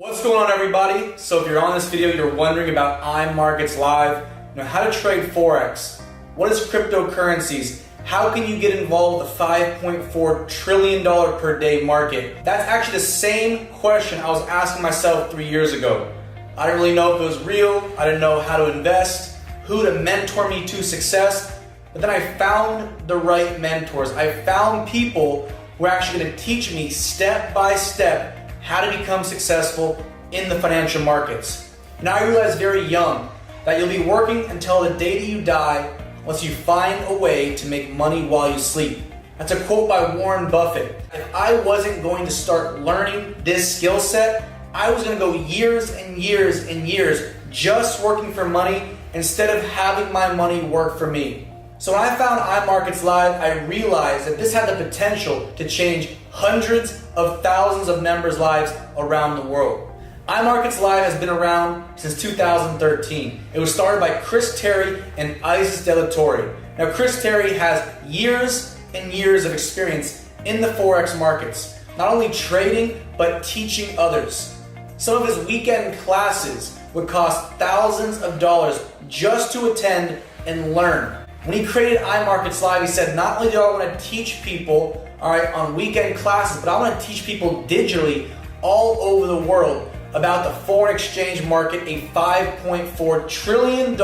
What's going on, everybody? So if you're on this video, you're wondering about iMarketsLive, how to trade Forex, what is cryptocurrencies, how can you get involved with a $5.4 trillion per day market? That's actually the same question I was asking myself 3 years ago. I didn't really know if it was real, I didn't know how to invest, who to mentor me to success, but then I found the right mentors. I found people who are actually going to teach me step by step how to become successful in the financial markets. Now I realized very young that you'll be working until the day that you die unless you find a way to make money while you sleep. That's a quote by Warren Buffett. If I wasn't going to start learning this skill set, I was going to go years and years and years just working for money instead of having my money work for me. So when I found iMarketsLive, I realized that this had the potential to change hundreds of thousands of members' lives around the world. iMarketsLive has been around since 2013. It was started by Chris Terry and Isis De La Torre. Now Chris Terry has years and years of experience in the Forex markets, not only trading, but teaching others. Some of his weekend classes would cost thousands of dollars just to attend and learn. When he created iMarketsLive, he said, not only do I want to teach people on weekend classes, but I want to teach people digitally all over the world about the foreign exchange market, a $5.4 trillion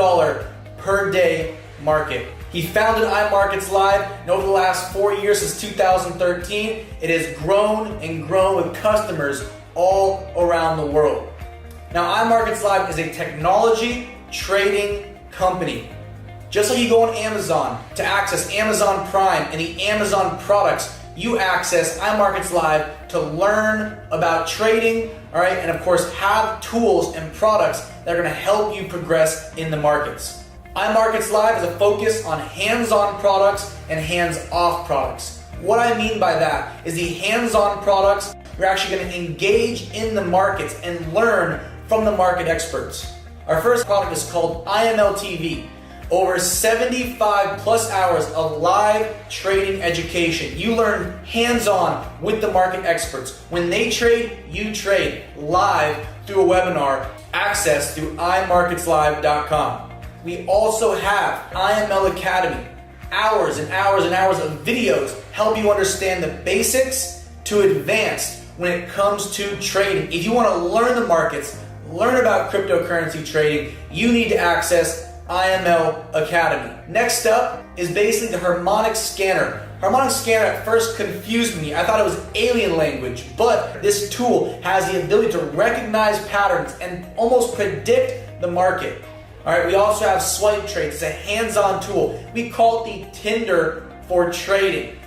per day market. He founded iMarketsLive, and over the last 4 years, since 2013, it has grown and grown with customers all around the world. Now, iMarketsLive is a technology trading company. Just like you go on Amazon to access Amazon Prime and the Amazon products, you access iMarketsLive to learn about trading, and of course have tools and products that are going to help you progress in the markets. iMarketsLive is a focus on hands-on products and hands-off products. What I mean by that is the hands-on products, you're actually going to engage in the markets and learn from the market experts. Our first product is called IML TV. Over 75 plus hours of live trading education. You learn hands-on with the market experts. When they trade, you trade live through a webinar, accessed through iMarketsLive.com. We also have IML Academy. Hours and hours and hours of videos help you understand the basics to advanced when it comes to trading. If you want to learn the markets, learn about cryptocurrency trading, you need to access IML Academy. Next up is basically the harmonic scanner. Harmonic scanner at first confused me. I thought it was alien language, but this tool has the ability to recognize patterns and almost predict the market. We also have swipe trades. It's a hands-on tool. We call it the Tinder for trading.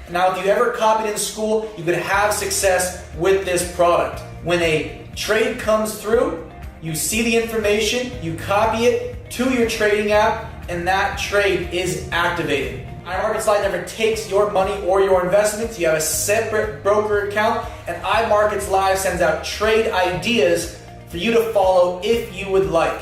Now, if you ever copied in school, you could have success with this product. When a trade comes through, you see the information, you copy it to your trading app, and that trade is activated. iMarketsLive never takes your money or your investments. You have a separate broker account, and iMarketsLive sends out trade ideas for you to follow if you would like.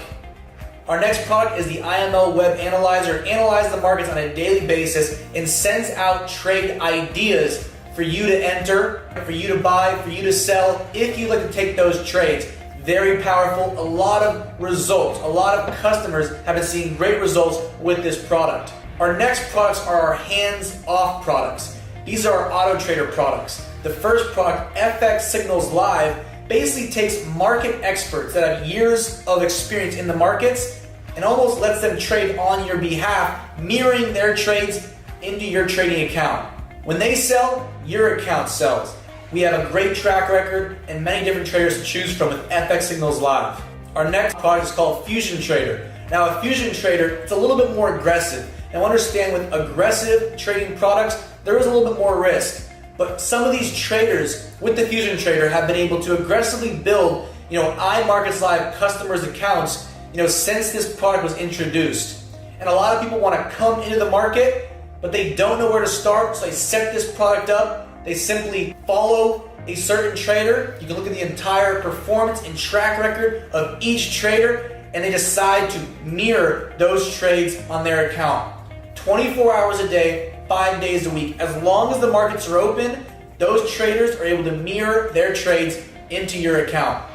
Our next product is the IML Web Analyzer. It analyzes the markets on a daily basis and sends out trade ideas for you to enter, for you to buy, for you to sell, if you'd like to take those trades. Very powerful, a lot of results. A lot of customers have been seeing great results with this product. Our next products are our hands-off products. These are our auto trader products. The first product, FX Signals Live, basically takes market experts that have years of experience in the markets and almost lets them trade on your behalf, mirroring their trades into your trading account. When they sell, your account sells. We have a great track record and many different traders to choose from with FX Signals Live. Our next product is called Fusion Trader. Now a Fusion Trader, it's a little bit more aggressive. Now understand, with aggressive trading products, there is a little bit more risk. But some of these traders with the Fusion Trader have been able to aggressively build iMarketsLive customers' accounts since this product was introduced. And a lot of people want to come into the market, but they don't know where to start, so they set this product up. They simply follow a certain trader. You can look at the entire performance and track record of each trader, and they decide to mirror those trades on their account. 24 hours a day, 5 days a week. As long as the markets are open, those traders are able to mirror their trades into your account.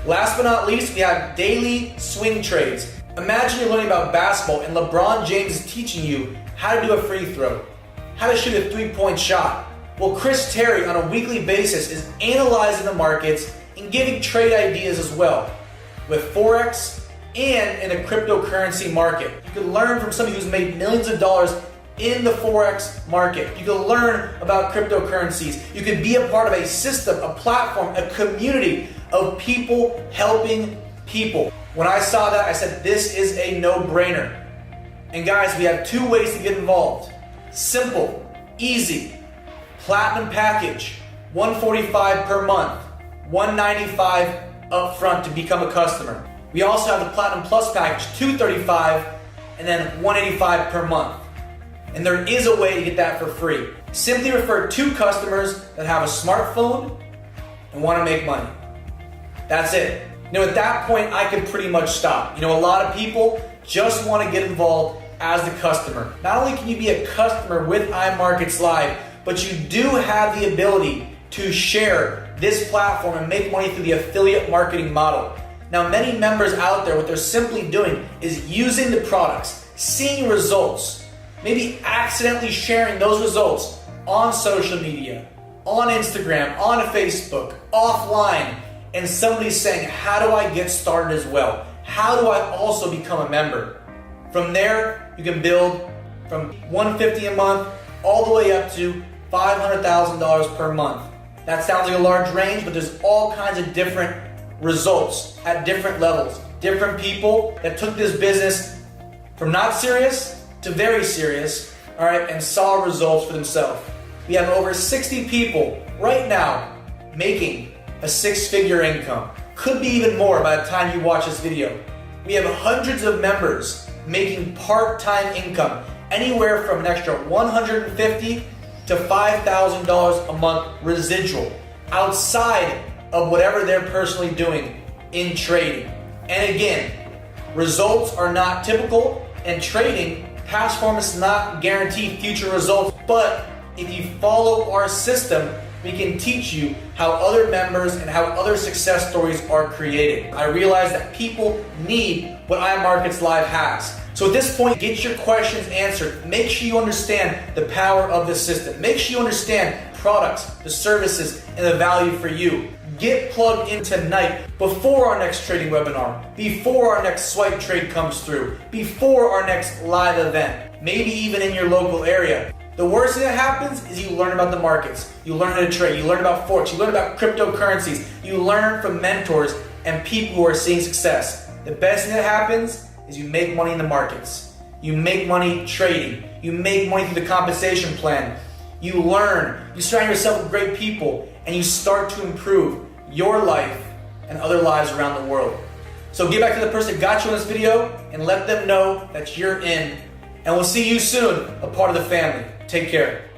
Last but not least, we have daily swing trades. Imagine you're learning about basketball and LeBron James is teaching you how to do a free throw, how to shoot a three-point shot. Well, Chris Terry on a weekly basis is analyzing the markets and giving trade ideas as well with Forex and in the cryptocurrency market. You can learn from somebody who's made millions of dollars in the Forex market. You can learn about cryptocurrencies. You can be a part of a system, a platform, a community of people helping people. When I saw that, I said, this is a no-brainer. And guys, we have two ways to get involved. Simple, easy. Platinum package, $145 per month, $195 up front to become a customer. We also have the Platinum Plus package, $235 and then $185 per month. And there is a way to get that for free. Simply refer 2 customers that have a smartphone and want to make money. That's it. At that point, I could pretty much stop. A lot of people just want to get involved as the customer. Not only can you be a customer with iMarketsLive, but you do have the ability to share this platform and make money through the affiliate marketing model. Now, many members out there, what they're simply doing is using the products, seeing results, maybe accidentally sharing those results on social media, on Instagram, on Facebook, offline, and somebody's saying, how do I get started as well? How do I also become a member? From there, you can build from $150 a month all the way up to $500,000 per month. That sounds like a large range, but there's all kinds of different results at different levels. Different people that took this business from not serious to very serious, all right, and saw results for themselves. We have over 60 people right now making a 6-figure income. Could be even more by the time you watch this video. We have hundreds of members making part-time income, anywhere from an extra $150 to $5,000 a month residual, outside of whatever they're personally doing in trading. And again, results are not typical, and trading, past performance does not guarantee future results, but if you follow our system, we can teach you how other members and how other success stories are created. I realize that people need what iMarketsLive has. So at this point, get your questions answered. Make sure you understand the power of this system. Make sure you understand products, the services, and the value for you. Get plugged in tonight before our next trading webinar, before our next swipe trade comes through, before our next live event, maybe even in your local area. The worst thing that happens is you learn about the markets, you learn how to trade, you learn about Forex, you learn about cryptocurrencies, you learn from mentors and people who are seeing success. The best thing that happens is you make money in the markets. You make money trading. You make money through the compensation plan. You learn, you surround yourself with great people, and you start to improve your life and other lives around the world. So get back to the person that got you on this video and let them know that you're in. And we'll see you soon, a part of the family. Take care.